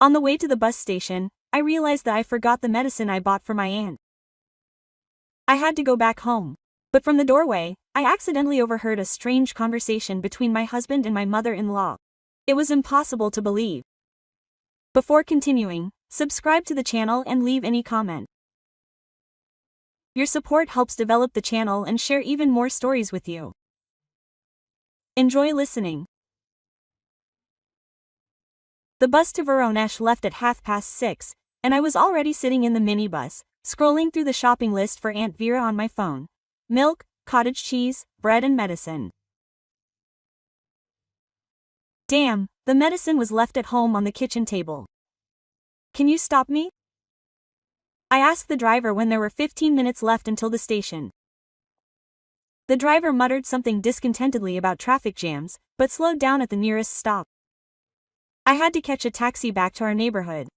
On the way to the bus station, I realized that I forgot the medicine I bought for my aunt. I had to go back home. But from the doorway, I accidentally overheard a strange conversation between my husband and my mother-in-law. It was impossible to believe. Before continuing, subscribe to the channel and leave any comment. Your support helps develop the channel and share even more stories with you. Enjoy listening. The bus to Voronezh left at 6:30, and I was already sitting in the minibus, scrolling through the shopping list for Aunt Vera on my phone. Milk, cottage cheese, bread and medicine. Damn, the medicine was left at home on the kitchen table. Can you stop me? I asked the driver when there were 15 minutes left until the station. The driver muttered something discontentedly about traffic jams, but slowed down at the nearest stop. I had to catch a taxi back to our neighborhood.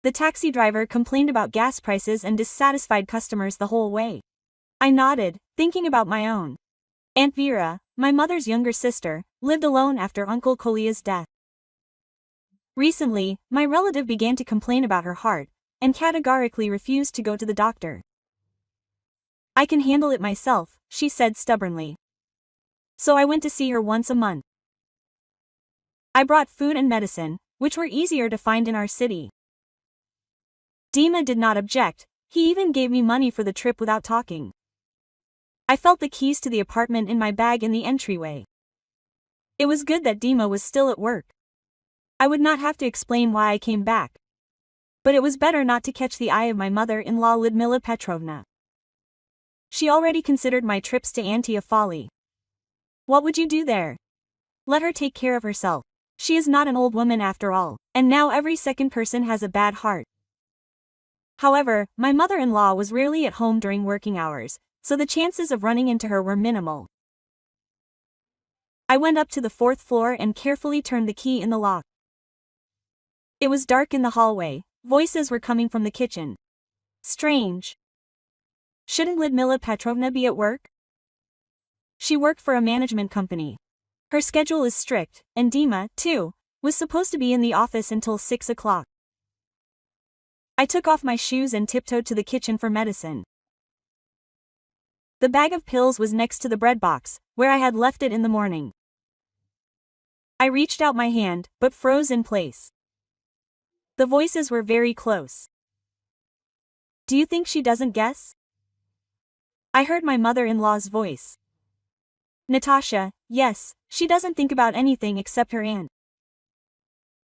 The taxi driver complained about gas prices and dissatisfied customers the whole way. I nodded, thinking about my own. Aunt Vera, my mother's younger sister, lived alone after Uncle Kolia's death. Recently, my relative began to complain about her heart, and categorically refused to go to the doctor. I can handle it myself, she said stubbornly. So I went to see her once a month. I brought food and medicine, which were easier to find in our city. Dima did not object, he even gave me money for the trip without talking. I felt the keys to the apartment in my bag in the entryway. It was good that Dima was still at work. I would not have to explain why I came back. But it was better not to catch the eye of my mother-in-law Lyudmila Petrovna. She already considered my trips to Auntie a folly. What would you do there? Let her take care of herself. She is not an old woman after all, and now every second person has a bad heart. However, my mother-in-law was rarely at home during working hours, so the chances of running into her were minimal. I went up to the 4th floor and carefully turned the key in the lock. It was dark in the hallway, voices were coming from the kitchen. Strange. Shouldn't Lyudmila Petrovna be at work? She worked for a management company. Her schedule is strict, and Dima, too, was supposed to be in the office until 6 o'clock. I took off my shoes and tiptoed to the kitchen for medicine. The bag of pills was next to the bread box, where I had left it in the morning. I reached out my hand, but froze in place. The voices were very close. Do you think she doesn't guess? I heard my mother-in-law's voice. Natasha, yes, she doesn't think about anything except her aunt.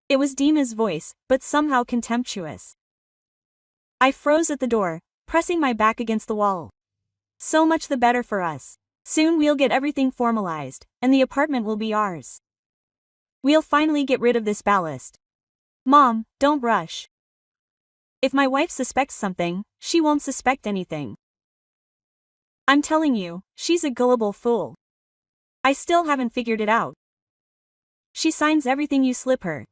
It was Dima's voice, but somehow contemptuous. I froze at the door, pressing my back against the wall. So much the better for us. Soon we'll get everything formalized, and the apartment will be ours. We'll finally get rid of this ballast. Mom, don't rush. If my wife suspects something, she won't suspect anything. I'm telling you, she's a gullible fool. I still haven't figured it out. She signs everything you slip her.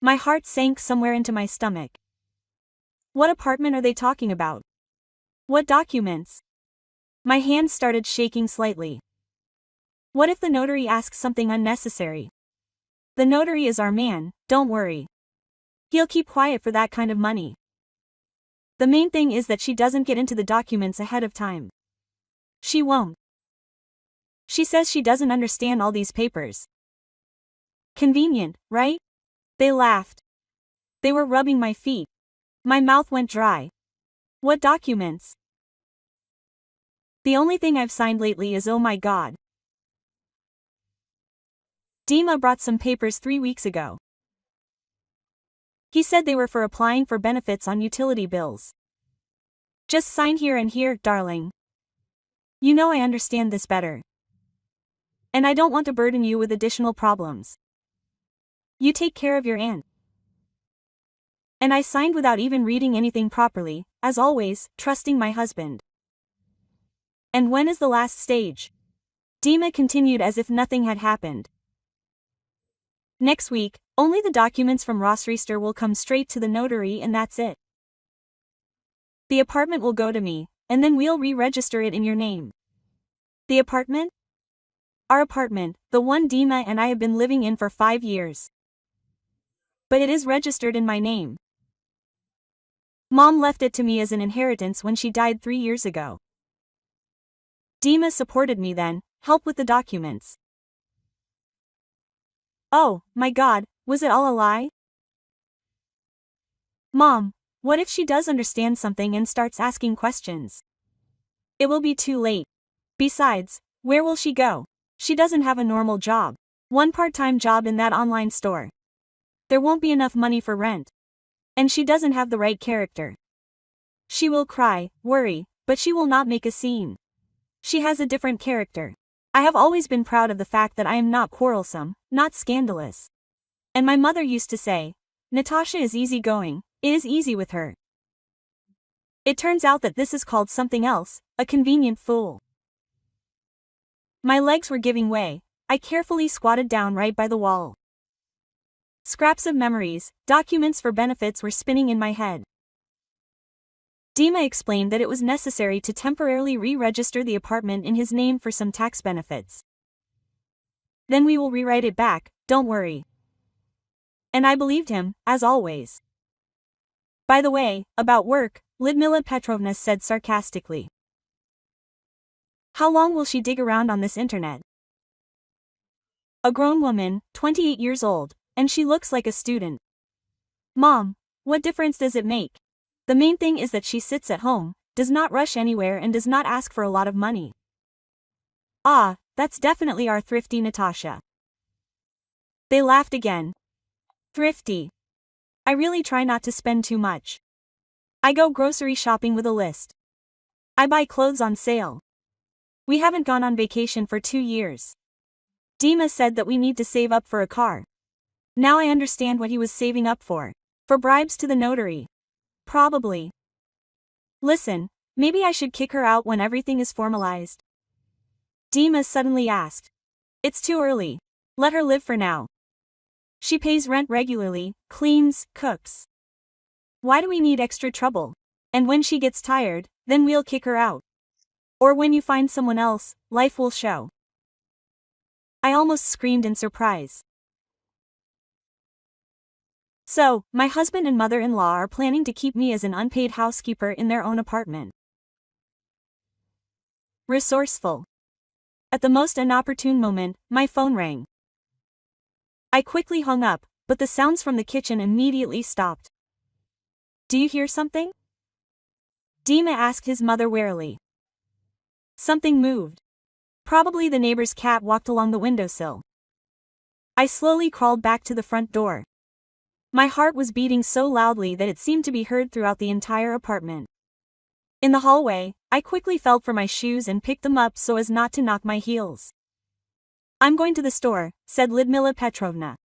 My heart sank somewhere into my stomach. What apartment are they talking about? What documents? My hand started shaking slightly. What if the notary asks something unnecessary? The notary is our man, don't worry. He'll keep quiet for that kind of money. The main thing is that she doesn't get into the documents ahead of time. She won't. She says she doesn't understand all these papers. Convenient, right? They laughed. They were rubbing my feet. My mouth went dry. What documents? The only thing I've signed lately is oh my god. Dima brought some papers 3 weeks ago. He said they were for applying for benefits on utility bills. Just sign here and here, darling. You know I understand this better. And I don't want to burden you with additional problems. You take care of your aunt. And I signed without even reading anything properly, as always, trusting my husband. And when is the last stage? Dima continued as if nothing had happened. Next week, only the documents from Rossreister will come straight to the notary and that's it. The apartment will go to me, and then we'll re-register it in your name. The apartment? Our apartment, the one Dima and I have been living in for 5 years. but it is registered in my name. Mom left it to me as an inheritance when she died 3 years ago. Dima supported me then, helped with the documents. Oh, my God, was it all a lie? Mom, what if she does understand something and starts asking questions? It will be too late. Besides, where will she go? She doesn't have a normal job. One part-time job in that online store. There won't be enough money for rent. And she doesn't have the right character. She will cry, worry, but she will not make a scene. She has a different character. I have always been proud of the fact that I am not quarrelsome, not scandalous. And my mother used to say, Natasha is easygoing, it is easy with her. It turns out that this is called something else, a convenient fool. My legs were giving way. I carefully squatted down right by the wall. Scraps of memories, documents for benefits were spinning in my head. Dima explained that it was necessary to temporarily re-register the apartment in his name for some tax benefits. Then we will rewrite it back, don't worry. And I believed him, as always. By the way, about work, Lyudmila Petrovna said sarcastically. How long will she dig around on this internet? A grown woman, 28 years old, and she looks like a student. Mom, what difference does it make? The main thing is that she sits at home, does not rush anywhere and does not ask for a lot of money. Ah, that's definitely our thrifty Natasha. They laughed again. Thrifty. I really try not to spend too much. I go grocery shopping with a list. I buy clothes on sale. We haven't gone on vacation for 2 years. Dima said that we need to save up for a car. Now I understand what he was saving up for. For bribes to the notary. Probably. Listen, maybe I should kick her out when everything is formalized. Dima suddenly asked. It's too early. Let her live for now. She pays rent regularly, cleans, cooks. Why do we need extra trouble? And when she gets tired, then we'll kick her out. Or when you find someone else, life will show. I almost screamed in surprise. So, my husband and mother-in-law are planning to keep me as an unpaid housekeeper in their own apartment. Resourceful. At the most inopportune moment, my phone rang. I quickly hung up, but the sounds from the kitchen immediately stopped. Do you hear something? Dima asked his mother warily. Something moved. Probably the neighbor's cat walked along the windowsill. I slowly crawled back to the front door. My heart was beating so loudly that it seemed to be heard throughout the entire apartment. In the hallway, I quickly felt for my shoes and picked them up so as not to knock my heels. I'm going to the store, said Lyudmila Petrovna.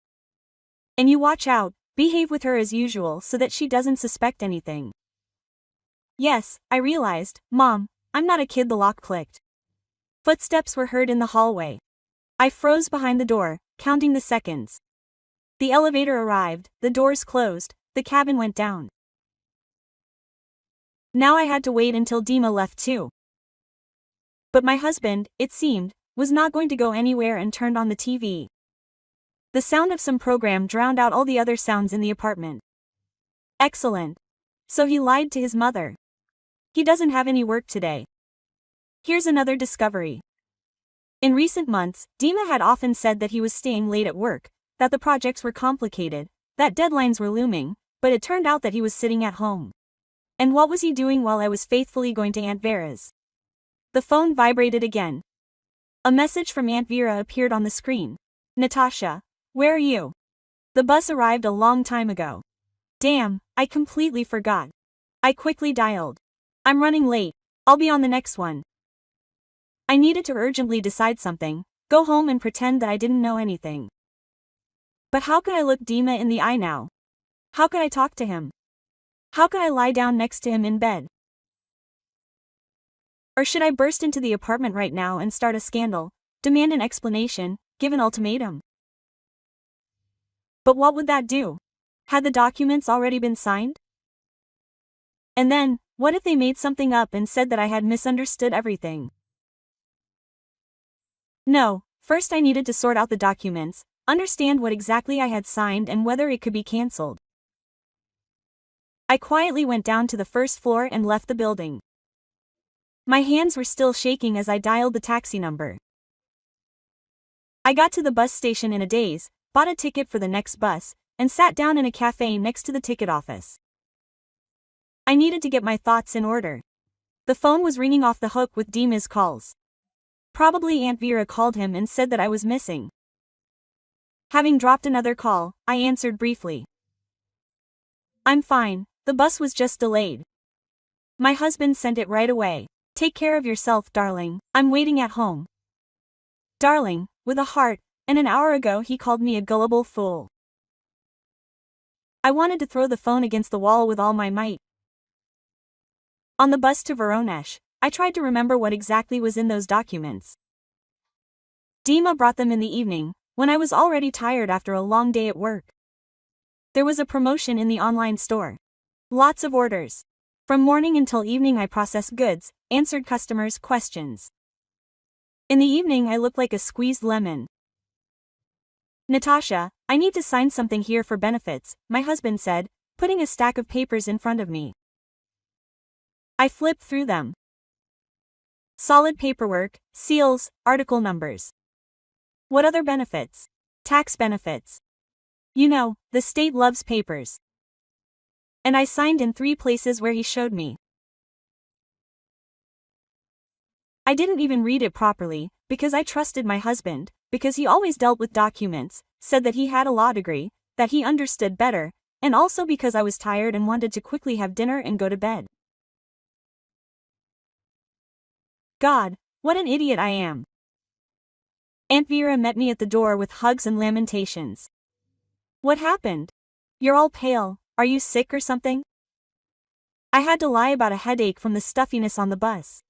And you watch out, behave with her as usual so that she doesn't suspect anything. Yes, I realized, Mom, I'm not a kid. The lock clicked. Footsteps were heard in the hallway. I froze behind the door, counting the seconds. The elevator arrived, the doors closed, the cabin went down. Now I had to wait until Dima left too. But my husband, it seemed, was not going to go anywhere and turned on the TV. The sound of some program drowned out all the other sounds in the apartment. Excellent. So he lied to his mother. He doesn't have any work today. Here's another discovery. In recent months, Dima had often said that he was staying late at work, that the projects were complicated, that deadlines were looming, but it turned out that he was sitting at home. And what was he doing while I was faithfully going to Aunt Vera's? The phone vibrated again. A message from Aunt Vera appeared on the screen. Natasha, where are you? The bus arrived a long time ago. Damn, I completely forgot. I quickly dialed. I'm running late. I'll be on the next one. I needed to urgently decide something, go home and pretend that I didn't know anything. But how could I look Dima in the eye now? How could I talk to him? How could I lie down next to him in bed? Or should I burst into the apartment right now and start a scandal, demand an explanation, give an ultimatum? But what would that do? Had the documents already been signed? And then, what if they made something up and said that I had misunderstood everything? No, first I needed to sort out the documents, understand what exactly I had signed and whether it could be cancelled. I quietly went down to the first floor and left the building. My hands were still shaking as I dialed the taxi number. I got to the bus station in a daze, bought a ticket for the next bus, and sat down in a cafe next to the ticket office. I needed to get my thoughts in order. The phone was ringing off the hook with Dima's calls. Probably Aunt Vera called him and said that I was missing. Having dropped another call, I answered briefly. I'm fine, the bus was just delayed. My husband sent it right away. Take care of yourself, darling, I'm waiting at home. Darling, with a heart, and an hour ago he called me a gullible fool. I wanted to throw the phone against the wall with all my might. On the bus to Verona, I tried to remember what exactly was in those documents. Dima brought them in the evening, when I was already tired after a long day at work. There was a promotion in the online store. Lots of orders. From morning until evening I processed goods, answered customers' questions. In the evening I looked like a squeezed lemon. Natasha, I need to sign something here for benefits, my husband said, putting a stack of papers in front of me. I flipped through them. Solid paperwork, seals, article numbers. What other benefits? Tax benefits. You know, the state loves papers. And I signed in 3 places where he showed me. I didn't even read it properly, because I trusted my husband, because he always dealt with documents, said that he had a law degree, that he understood better, and also because I was tired and wanted to quickly have dinner and go to bed. God, what an idiot I am. Aunt Vera met me at the door with hugs and lamentations. What happened? You're all pale, are you sick or something? I had to lie about a headache from the stuffiness on the bus.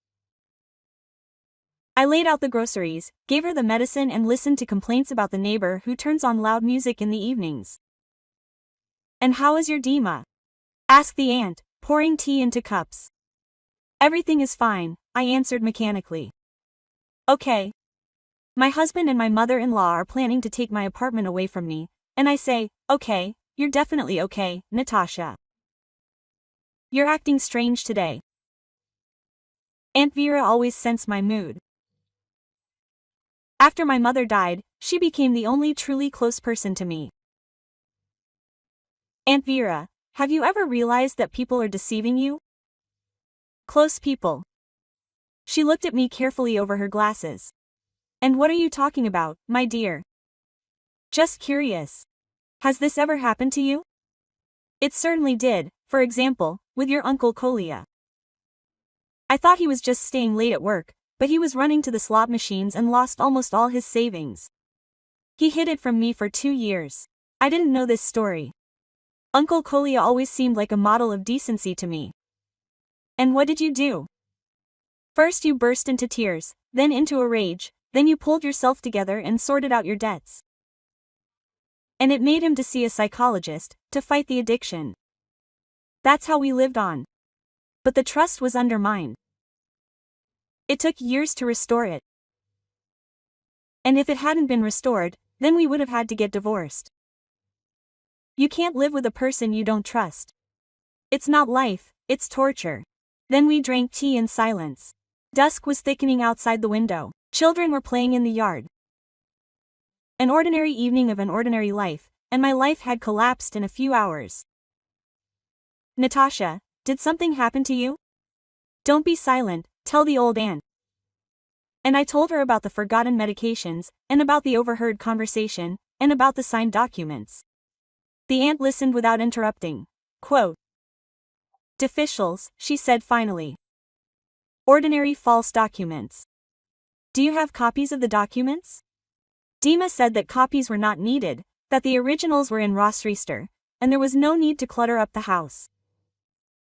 I laid out the groceries, gave her the medicine and listened to complaints about the neighbor who turns on loud music in the evenings. And how is your Dima? Asked the aunt, pouring tea into cups. Everything is fine, I answered mechanically. Okay. My husband and my mother-in-law are planning to take my apartment away from me, and I say, okay, you're definitely okay, Natasha. You're acting strange today. Aunt Vera always sensed my mood. After my mother died, she became the only truly close person to me. Aunt Vera, have you ever realized that people are deceiving you? Close people. She looked at me carefully over her glasses. And what are you talking about, my dear? Just curious. Has this ever happened to you? It certainly did, for example, with your Uncle Kolia. I thought he was just staying late at work, but he was running to the slot machines and lost almost all his savings. He hid it from me for 2 years. I didn't know this story. Uncle Kolia always seemed like a model of decency to me. And what did you do? First you burst into tears, then into a rage, then you pulled yourself together and sorted out your debts. And it made him to see a psychologist, to fight the addiction. That's how we lived on. But the trust was undermined. It took years to restore it. And if it hadn't been restored, then we would have had to get divorced. You can't live with a person you don't trust. It's not life, it's torture. Then we drank tea in silence. Dusk was thickening outside the window. Children were playing in the yard. An ordinary evening of an ordinary life, and my life had collapsed in a few hours. Natasha, did something happen to you? Don't be silent, tell the old aunt. And I told her about the forgotten medications, and about the overheard conversation, and about the signed documents. The aunt listened without interrupting. Quote, "Officials," she said finally. Ordinary false documents. Do you have copies of the documents? Dima said that copies were not needed, that the originals were in Rossreister, and there was no need to clutter up the house.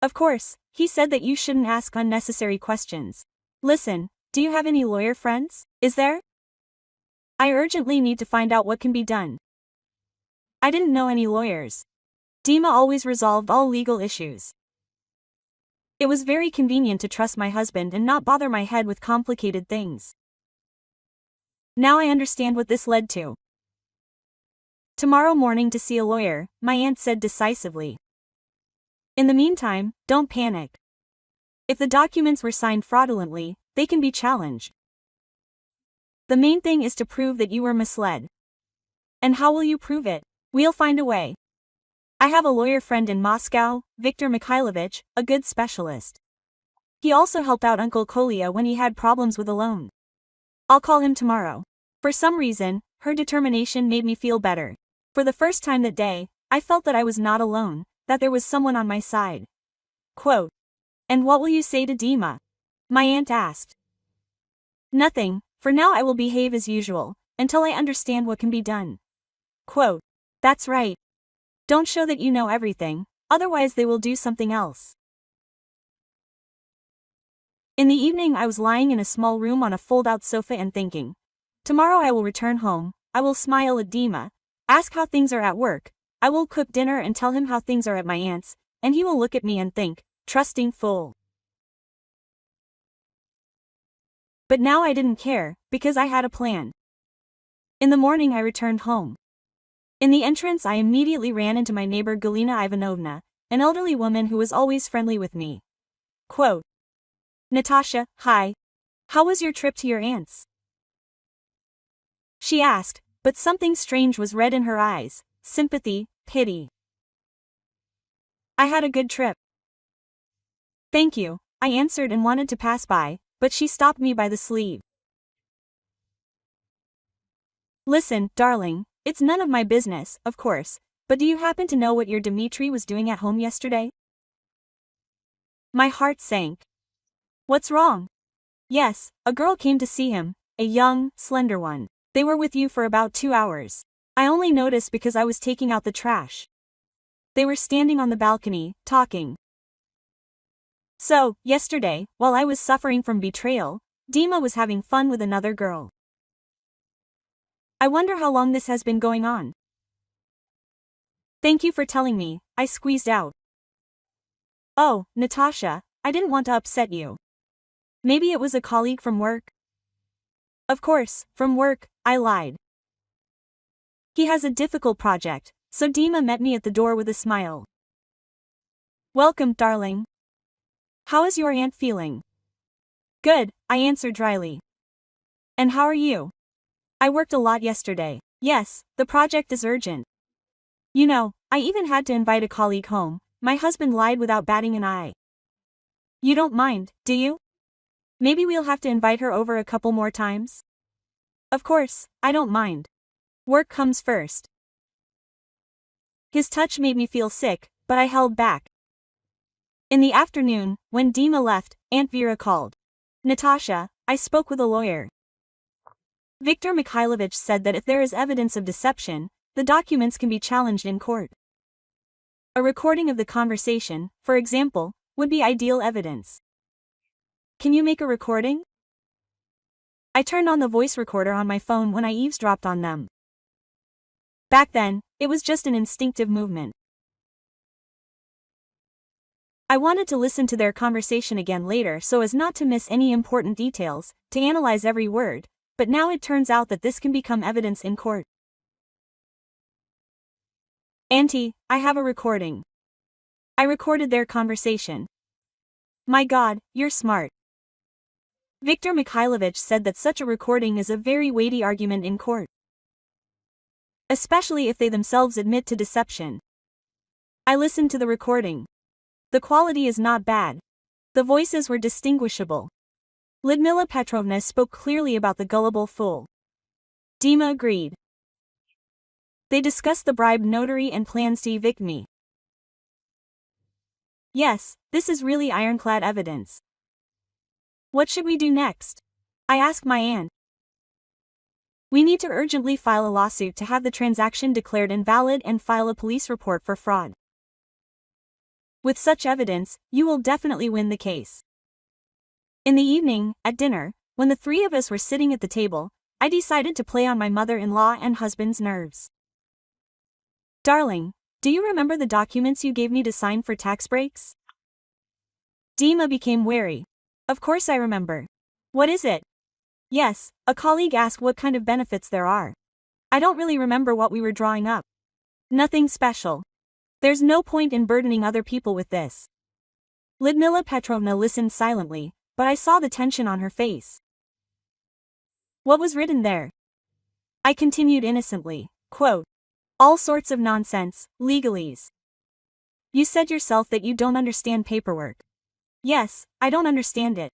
Of course, he said that you shouldn't ask unnecessary questions. Listen, do you have any lawyer friends? Is there? I urgently need to find out what can be done. I didn't know any lawyers. Dima always resolved all legal issues. It was very convenient to trust my husband and not bother my head with complicated things. Now I understand what this led to. Tomorrow morning to see a lawyer, my aunt said decisively. In the meantime, don't panic. If the documents were signed fraudulently, they can be challenged. The main thing is to prove that you were misled. And how will you prove it? We'll find a way. I have a lawyer friend in Moscow, Viktor Mikhailovich, a good specialist. He also helped out Uncle Kolya when he had problems with a loan. I'll call him tomorrow. For some reason, her determination made me feel better. For the first time that day, I felt that I was not alone, that there was someone on my side. Quote. And what will you say to Dima? My aunt asked. Nothing, for now I will behave as usual, until I understand what can be done. Quote. That's right. Don't show that you know everything, otherwise they will do something else. In the evening I was lying in a small room on a fold-out sofa and thinking. Tomorrow I will return home, I will smile at Dima, ask how things are at work, I will cook dinner and tell him how things are at my aunt's, and he will look at me and think, trusting fool. But now I didn't care, because I had a plan. In the morning I returned home. In the entrance I immediately ran into my neighbor Galina Ivanovna, an elderly woman who was always friendly with me. Quote. Natasha, hi. How was your trip to your aunt's? She asked, but something strange was read in her eyes, sympathy, pity. I had a good trip. Thank you, I answered and wanted to pass by, but she stopped me by the sleeve. Listen, darling, it's none of my business, of course, but do you happen to know what your Dmitri was doing at home yesterday? My heart sank. What's wrong? Yes, a girl came to see him, a young, slender one. They were with you for about 2 hours. I only noticed because I was taking out the trash. They were standing on the balcony, talking. So, yesterday, while I was suffering from betrayal, Dima was having fun with another girl. I wonder how long this has been going on. Thank you for telling me, I squeezed out. Oh, Natasha, I didn't want to upset you. Maybe it was a colleague from work? Of course, from work, I lied. He has a difficult project, so Dima met me at the door with a smile. Welcome, darling. How is your aunt feeling? Good, I answered dryly. And how are you? I worked a lot yesterday. Yes, the project is urgent. You know, I even had to invite a colleague home. My husband lied without batting an eye. You don't mind, do you? Maybe we'll have to invite her over a couple more times? Of course, I don't mind. Work comes first. His touch made me feel sick, but I held back. In the afternoon, when Dima left, Aunt Vera called. Natasha, I spoke with a lawyer. Viktor Mikhailovich said that if there is evidence of deception, the documents can be challenged in court. A recording of the conversation, for example, would be ideal evidence. Can you make a recording? I turned on the voice recorder on my phone when I eavesdropped on them. Back then, it was just an instinctive movement. I wanted to listen to their conversation again later so as not to miss any important details, to analyze every word, but now it turns out that this can become evidence in court. Auntie, I have a recording. I recorded their conversation. My God, you're smart. Viktor Mikhailovich said that such a recording is a very weighty argument in court. Especially if they themselves admit to deception. I listened to the recording. The quality is not bad. The voices were distinguishable. Lyudmila Petrovna spoke clearly about the gullible fool. Dima agreed. They discussed the bribe notary and plans to evict me. Yes, this is really ironclad evidence. What should we do next? I asked my aunt. We need to urgently file a lawsuit to have the transaction declared invalid and file a police report for fraud. With such evidence, you will definitely win the case. In the evening, at dinner, when the three of us were sitting at the table, I decided to play on my mother-in-law and husband's nerves. Darling, do you remember the documents you gave me to sign for tax breaks? Dima became wary. Of course I remember. What is it? Yes, a colleague asked what kind of benefits there are. I don't really remember what we were drawing up. Nothing special. There's no point in burdening other people with this. Lyudmila Petrovna listened silently, but I saw the tension on her face. What was written there? I continued innocently, quote, all sorts of nonsense, legalese. You said yourself that you don't understand paperwork. Yes, I don't understand it.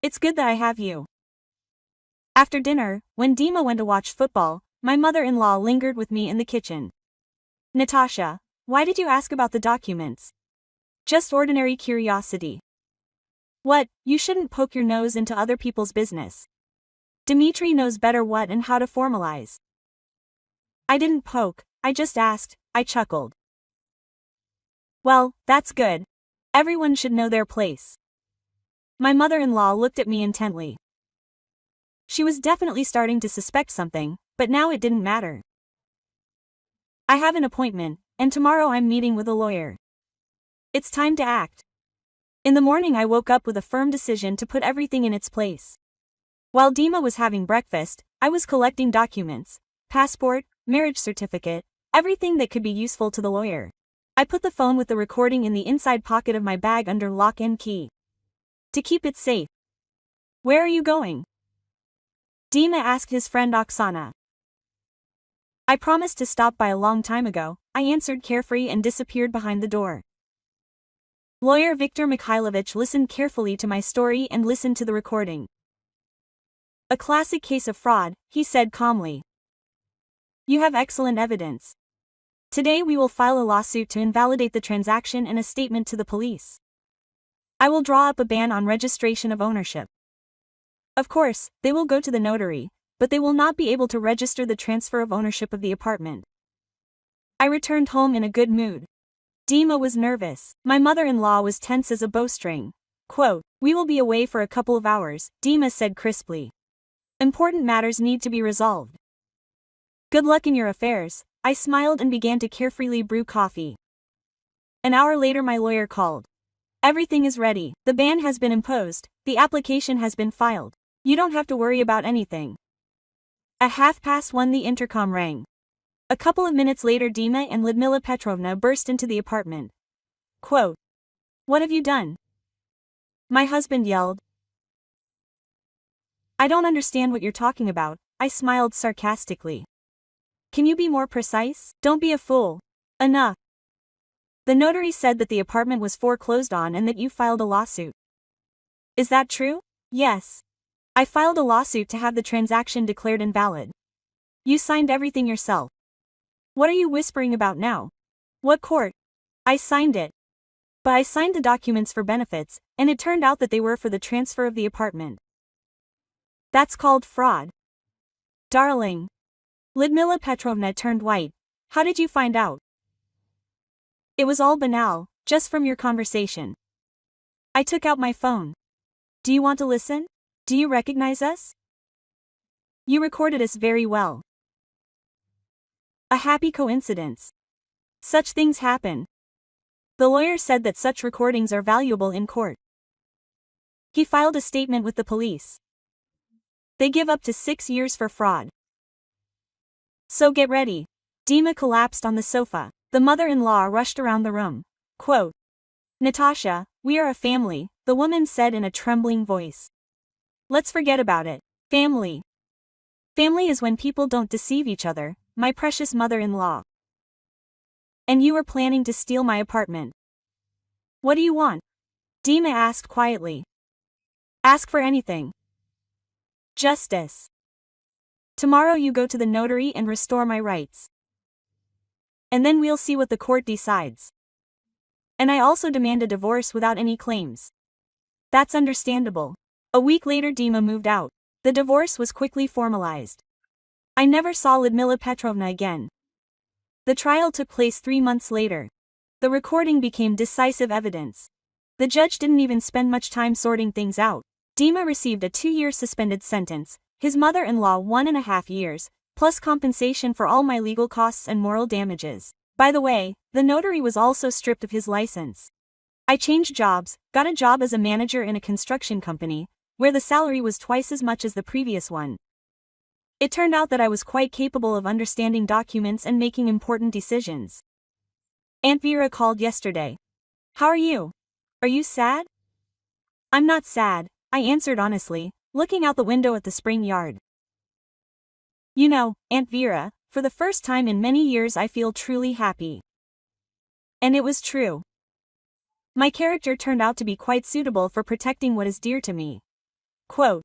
It's good that I have you. After dinner, when Dima went to watch football, my mother-in-law lingered with me in the kitchen. Natasha, why did you ask about the documents? Just ordinary curiosity. What, you shouldn't poke your nose into other people's business. Dmitri knows better what and how to formalize. I didn't poke, I just asked, I chuckled. Well, that's good. Everyone should know their place. My mother-in-law looked at me intently. She was definitely starting to suspect something, but now it didn't matter. I have an appointment, and tomorrow I'm meeting with a lawyer. It's time to act. In the morning I woke up with a firm decision to put everything in its place. While Dima was having breakfast, I was collecting documents, passport, marriage certificate, everything that could be useful to the lawyer. I put the phone with the recording in the inside pocket of my bag under lock and key. To keep it safe. Where are you going? Dima asked his friend Oksana. I promised to stop by a long time ago, I answered carefree and disappeared behind the door. Lawyer Viktor Mikhailovich listened carefully to my story and listened to the recording. A classic case of fraud, he said calmly. You have excellent evidence. Today we will file a lawsuit to invalidate the transaction and a statement to the police. I will draw up a ban on registration of ownership. Of course, they will go to the notary, but they will not be able to register the transfer of ownership of the apartment. I returned home in a good mood. Dima was nervous. My mother-in-law was tense as a bowstring. Quote, we will be away for a couple of hours, Dima said crisply. Important matters need to be resolved. Good luck in your affairs, I smiled and began to carefreely brew coffee. An hour later my lawyer called. Everything is ready, the ban has been imposed, the application has been filed. You don't have to worry about anything. At 1:30 the intercom rang. A couple of minutes later Dima and Lyudmila Petrovna burst into the apartment. Quote, what have you done? My husband yelled. I don't understand what you're talking about, I smiled sarcastically. Can you be more precise? Don't be a fool. Enough. The notary said that the apartment was foreclosed on and that you filed a lawsuit. Is that true? Yes. I filed a lawsuit to have the transaction declared invalid. You signed everything yourself. What are you whispering about now? What court? I signed it. But I signed the documents for benefits, and it turned out that they were for the transfer of the apartment. That's called fraud. Darling. Lyudmila Petrovna turned white. How did you find out? It was all banal, just from your conversation. I took out my phone. Do you want to listen? Do you recognize us? You recorded us very well. A happy coincidence. Such things happen. The lawyer said that such recordings are valuable in court. He filed a statement with the police. They give up to 6 years for fraud. So get ready. Dima collapsed on the sofa. The mother-in-law rushed around the room. Quote, Natasha, we are a family, the woman said in a trembling voice. Let's forget about it. Family. Family is when people don't deceive each other, my precious mother-in-law. And you were planning to steal my apartment. What do you want? Dima asked quietly. Ask for anything. Justice. Tomorrow you go to the notary and restore my rights. And then we'll see what the court decides. And I also demand a divorce without any claims. That's understandable. A week later Dima moved out. The divorce was quickly formalized. I never saw Lyudmila Petrovna again. The trial took place 3 months later. The recording became decisive evidence. The judge didn't even spend much time sorting things out. Dima received a 2-year suspended sentence, his mother-in-law 1.5 years, plus compensation for all my legal costs and moral damages. By the way, the notary was also stripped of his license. I changed jobs, got a job as a manager in a construction company, where the salary was twice as much as the previous one. It turned out that I was quite capable of understanding documents and making important decisions. Aunt Vera called yesterday. How are you? Are you sad? I'm not sad, I answered honestly, looking out the window at the spring yard. You know, Aunt Vera, for the first time in many years I feel truly happy. And it was true. My character turned out to be quite suitable for protecting what is dear to me. Quote,